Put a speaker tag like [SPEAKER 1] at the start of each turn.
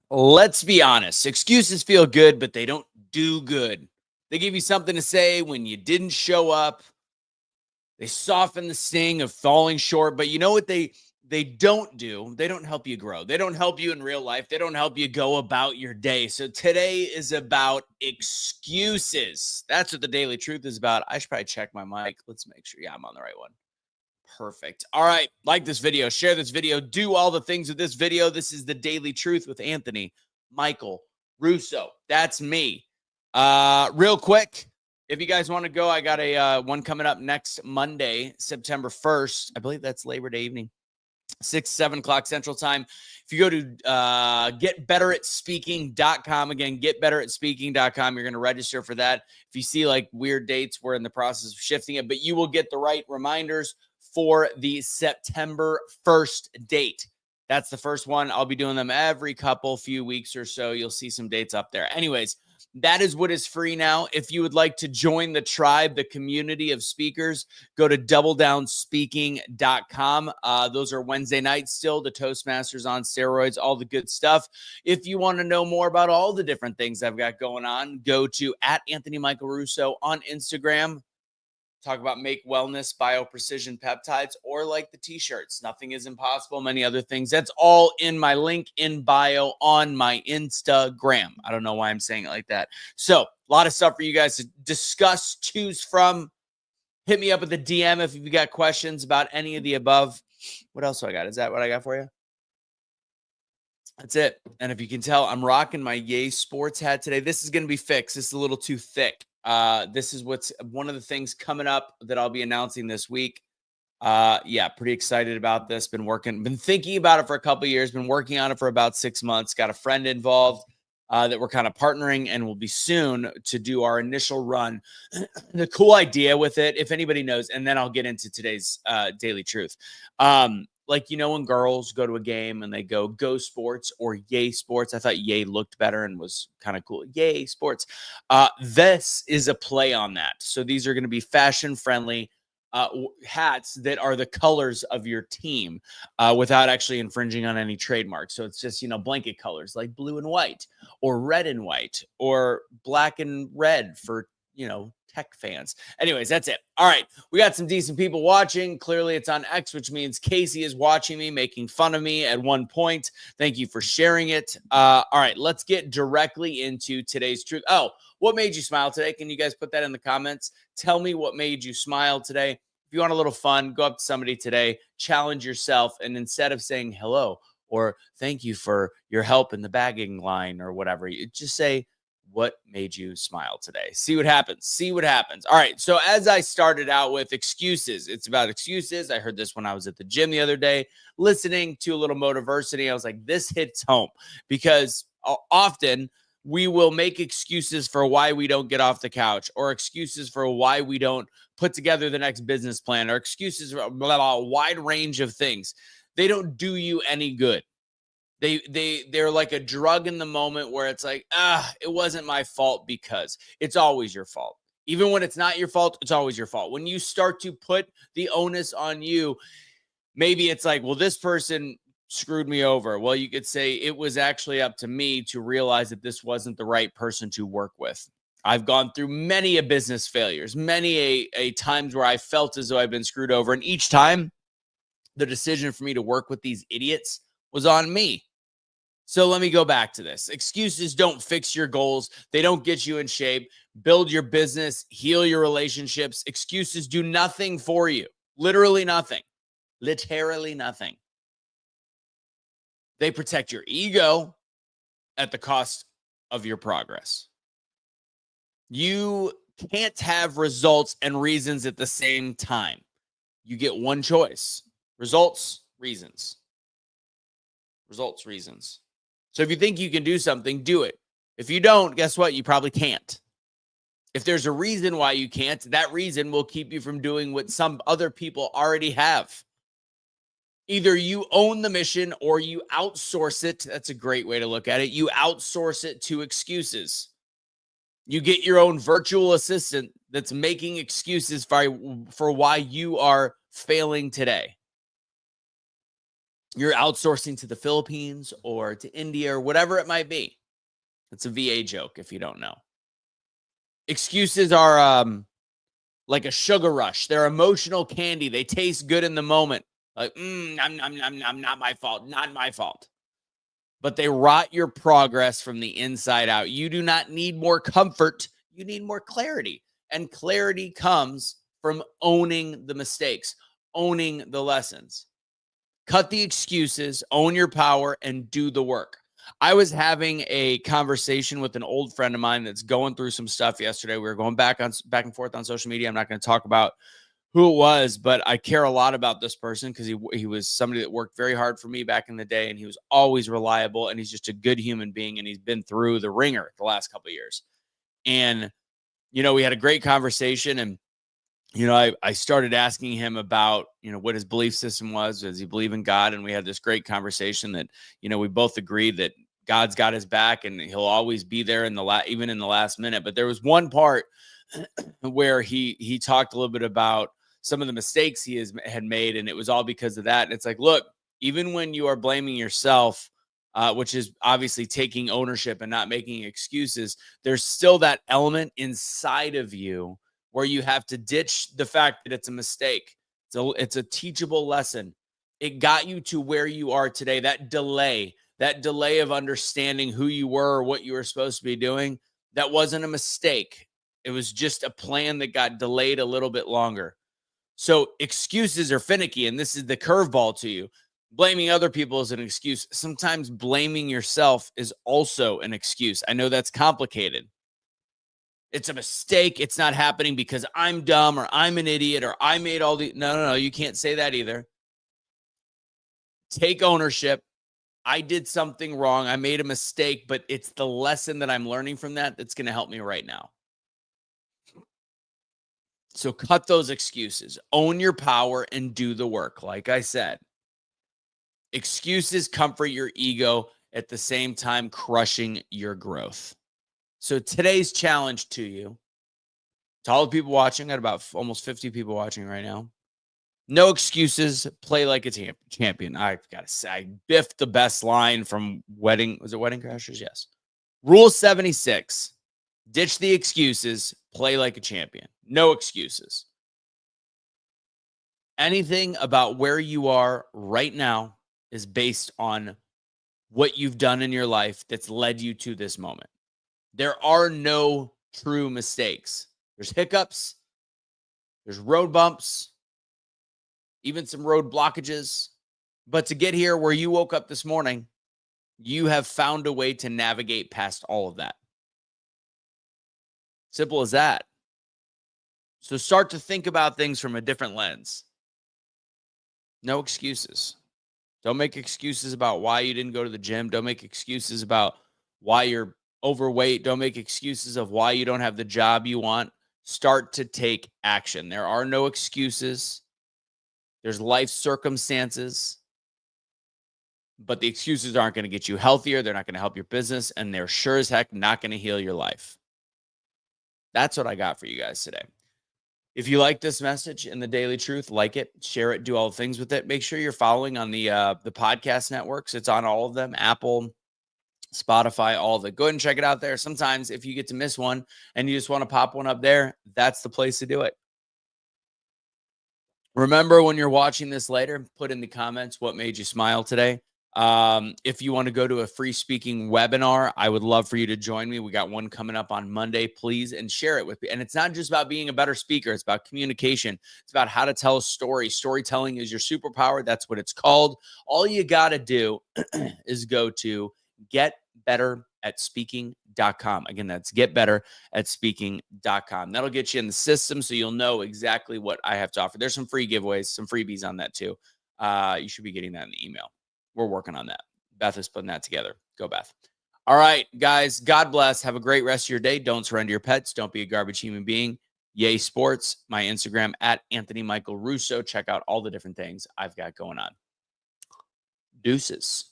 [SPEAKER 1] Let's be honest. Excuses feel good, but they don't do good. They give you something to say when you didn't show up. They soften the sting of falling short, but you know what they don't do? They don't help you grow. They don't help you in real life. They don't help you go about your day. So today is about excuses. That's what the Daily Truth is about. I should probably check my mic. Let's make sure. Yeah, I'm on the right one. Perfect. All right. Like this video, share this video, do all the things with this video. This is the Daily Truth with Anthony Michael Russo. That's me. Real quick, if you guys want to go, I got a one coming up next Monday, September 1st. I believe that's Labor Day evening, 7 o'clock Central Time. If you go to getbetteratspeaking.com, again, getbetteratspeaking.com, you're going to register for that. If you see like weird dates, we're in the process of shifting it, but you will get the right reminders for the September 1st date. That's the first one. I'll be doing them every few weeks or so. You'll see some dates up there. Anyways, that is what is free now. If you would like to join the tribe, the community of speakers, go to doubledownspeaking.com. Those are Wednesday nights still, the Toastmasters on steroids, all the good stuff. If you want to know more about all the different things I've got going on, go to @AnthonyMichaelRusso on Instagram. Talk about Make Wellness, BioPrecision Peptides, or like the t-shirts. Nothing is impossible, many other things. That's all in my link in bio on my Instagram. I don't know why I'm saying it like that. So a lot of stuff for you guys to discuss, choose from. Hit me up with a DM if you've got questions about any of the above. What else do I got? Is that what I got for you? That's it. And if you can tell, I'm rocking my Yay Sports hat today. This is going to be fixed. This is a little too thick. This is what's one of the things coming up that I'll be announcing this week. Yeah, pretty excited about this. Been thinking about it for a couple of years, been working on it for about 6 months. Got a friend involved that we're kind of partnering and will be soon to do our initial run. The cool idea with it, if anybody knows, and then I'll get into today's Daily Truth. Like, you know, when girls go to a game and they go Sports or Yay Sports. I thought Yay looked better and was kind of cool. Yay Sports. This is a play on that. So these are going to be fashion friendly hats that are the colors of your team without actually infringing on any trademarks. So it's just, you know, blanket colors like blue and white or red and white or black and red for, you know, tech fans. Anyways, that's it. All right. We got some decent people watching. Clearly it's on X, which means Casey is watching me, making fun of me at one point. Thank you for sharing it. All right. Let's get directly into today's truth. Oh, what made you smile today? Can you guys put that in the comments? Tell me what made you smile today. If you want a little fun, go up to somebody today, challenge yourself. And instead of saying hello or thank you for your help in the bagging line or whatever, you just say, what made you smile today? See what happens. See what happens. All right. So as I started out with excuses, it's about excuses. I heard this when I was at the gym the other day, listening to a little Motiversity. I was like, this hits home because often we will make excuses for why we don't get off the couch or excuses for why we don't put together the next business plan or excuses for a wide range of things. They don't do you any good. They're like a drug in the moment where it's like, it wasn't my fault because it's always your fault. Even when it's not your fault, it's always your fault. When you start to put the onus on you, maybe it's like, well, this person screwed me over. Well, you could say it was actually up to me to realize that this wasn't the right person to work with. I've gone through many a business failures, many a times where I felt as though I've been screwed over. And each time the decision for me to work with these idiots was on me. So let me go back to this. Excuses don't fix your goals. They don't get you in shape, build your business, heal your relationships. Excuses do nothing for you. Literally nothing. Literally nothing. They protect your ego at the cost of your progress. You can't have results and reasons at the same time. You get one choice. Results, reasons. Results, reasons. So if you think you can do something, do it. If you don't, guess what? You probably can't. If there's a reason why you can't, that reason will keep you from doing what some other people already have. Either you own the mission or you outsource it. That's a great way to look at it. You outsource it to excuses. You get your own virtual assistant that's making excuses for why you are failing today. you're outsourcing to the Philippines or to India or whatever it might be. It's a VA joke if you don't know. Excuses are like a sugar rush. They're emotional candy. They taste good in the moment. Like, not my fault. Not my fault. But they rot your progress from the inside out. You do not need more comfort. You need more clarity. And clarity comes from owning the mistakes, owning the lessons. Cut the excuses, own your power, and do the work. I was having a conversation with an old friend of mine that's going through some stuff yesterday. We were going back and forth on social media. I'm not going to talk about who it was, but I care a lot about this person because he was somebody that worked very hard for me back in the day, and he was always reliable, and he's just a good human being, and he's been through the ringer the last couple of years. And, we had a great conversation, and I started asking him about, what his belief system was. Does he believe in God? And we had this great conversation that, we both agreed that God's got his back and he'll always be there even in the last minute. But there was one part where he talked a little bit about some of the mistakes he had made, and it was all because of that. And it's like, look, even when you are blaming yourself, which is obviously taking ownership and not making excuses, there's still that element inside of you where you have to ditch the fact that it's a mistake. It's a teachable lesson. It got you to where you are today. That delay of understanding who you were or what you were supposed to be doing, that wasn't a mistake. It was just a plan that got delayed a little bit longer. So excuses are finicky, and this is the curveball to you. Blaming other people is an excuse. Sometimes blaming yourself is also an excuse. I know that's complicated. It's a mistake. It's not happening because I'm dumb or I'm an idiot or I made all the... No. You can't say that either. Take ownership. I did something wrong. I made a mistake, but it's the lesson that I'm learning from that that's going to help me right now. So cut those excuses. Own your power and do the work. Like I said, excuses comfort your ego at the same time crushing your growth. So today's challenge to you, to all the people watching, got about almost 50 people watching right now. No excuses. Play like a champion. I've got to say, I biffed the best line from Wedding Crashers? Yes. Rule 76. Ditch the excuses. Play like a champion. No excuses. Anything about where you are right now is based on what you've done in your life that's led you to this moment. There are no true mistakes. There's hiccups. There's road bumps. Even some road blockages. But to get here where you woke up this morning, you have found a way to navigate past all of that. Simple as that. So start to think about things from a different lens. No excuses. Don't make excuses about why you didn't go to the gym. Don't make excuses about why you're overweight. Don't make excuses of why you don't have the job you want. Start to take action. There are no excuses. There's life circumstances, but the excuses aren't going to get you healthier. They're not going to help your business, and they're sure as heck not going to heal your life. That's what I got for you guys today. If you like this message and the Daily Truth, like it, share it, do all the things with it. Make sure you're following on the podcast networks. It's on all of them, Apple, Spotify, all of it. Go ahead and check it out there. Sometimes if you get to miss one and you just want to pop one up there, that's the place to do it. Remember, when you're watching this later, put in the comments what made you smile today. If you want to go to a free speaking webinar, I would love for you to join me. We got one coming up on Monday, please, and share it with me. And it's not just about being a better speaker. It's about communication. It's about how to tell a story. Storytelling is your superpower. That's what it's called. All you got to do is go to getbetterspeaking.com. Again, that's getbetterspeaking.com. That'll get you in the system so you'll know exactly what I have to offer. There's some free giveaways, some freebies on that too. You should be getting that in the email. We're working on that. Beth is putting that together. Go, Beth. All right, guys. God bless. Have a great rest of your day. Don't surrender your pets. Don't be a garbage human being. Yay Sports. My Instagram at Anthony Michael Russo. Check out all the different things I've got going on. Deuces.